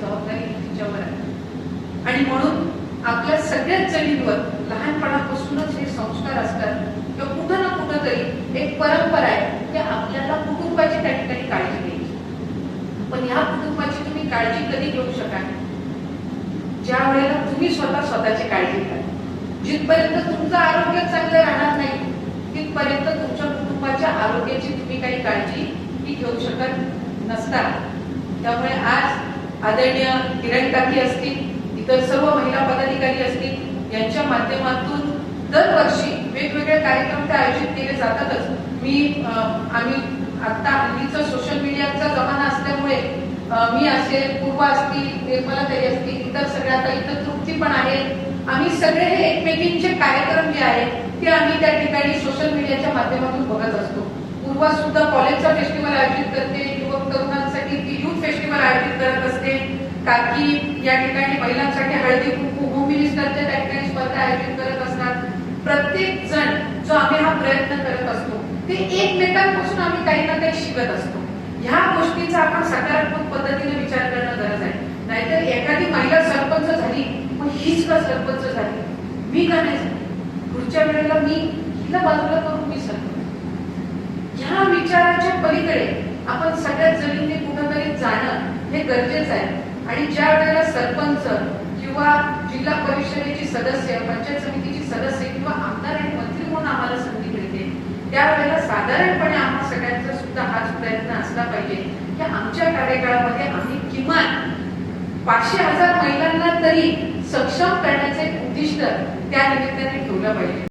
जबाबदारी तिच्यावर आहे. आणि म्हणून आपल्या सगळ्याच जणींवर लहानपणापासूनच हे संस्कार असतात किंवा कुठं ना कुठं तरी एक परंपरा आहे की आपल्याला कुटुंबाची त्या ठिकाणी काळजी घ्यायची. पण ह्या कुटुंबाची तुम्ही काळजी कधी घेऊ शकाल? ज्या वेळेला तुम्ही स्वतःची काळजी घ्या. जिथपर्यंत तुमचं आरोग्य चांगलं राहणार नाही तिथपर्यंत तुमच्या कुटुंबाच्या आरोग्याची तुम्ही काही काळजी ही घेऊ शकत नसता. त्यामुळे आज आदरणीय किरण काकी असतील, इतर सर्व महिला पदाधिकारी असतील, यांच्या माध्यमातून दरवर्षी वेगवेगळे कार्यक्रम ते आयोजित केले जातातच. आम्ही आता हल्लीचा सोशल मीडियाचा जमाना असल्यामुळे मी असेल, पूर्वा असतील, निर्मला ताई असतील, इतर सगळ्या आता इतर तृप्ती पण आहे, आम्ही सगळे हे एकमेकींचे कार्यक्रम जे आहेत ते आम्ही त्या ठिकाणी सोशल मीडियाच्या माध्यमातून बघत असतो. पूर्वा सुद्धा कॉलेजचा फेस्टिवल आयोजित करते, युवक तरुणांसाठी ती युथ फेस्टिवल आयोजित करत असते. काकी या ठिकाणी महिलांसाठी हळदी कुंकू होम मिनिस्टरच्या त्या ठिकाणी स्पर्धा आयोजित करत असतात. प्रत्येक जण जो आम्ही हा प्रयत्न करत असतो ते एकमेकांपासून आम्ही काही ना काही शिकत असतो. ह्या गोष्टीचा आपण सकारात्मक पद्धतीने विचार करणं गरज आहे. नाहीतर एखादी महिला सरपंच झाली मग हीच का सरपंच झाली, मी का नाही झाली, पुढच्या वेळेला मी हिला बाजूला करून मी सरपंच. ह्या विचाराच्या पलीकडे आपण सगळ्याच जणींनी कुठंतरी जाणं हे गरजेचं आहे. आणि ज्या वेळेला सरपंच किंवा जिल्हा परिषदेची सदस्य, पंचायत समितीची सदस्य किंवा आमदार आणि मंत्री म्हणून आम्हाला संधी मिळते त्यावेळेला साधारणपणे आम्हा सगळ्यांचा सुद्धा हाच प्रयत्न असला पाहिजे की आमच्या कार्यकाळामध्ये आम्ही किमान 500,000 महिलांना तरी सक्षम करण्याचे उद्दिष्ट त्या निमित्ताने ठेवलं पाहिजे.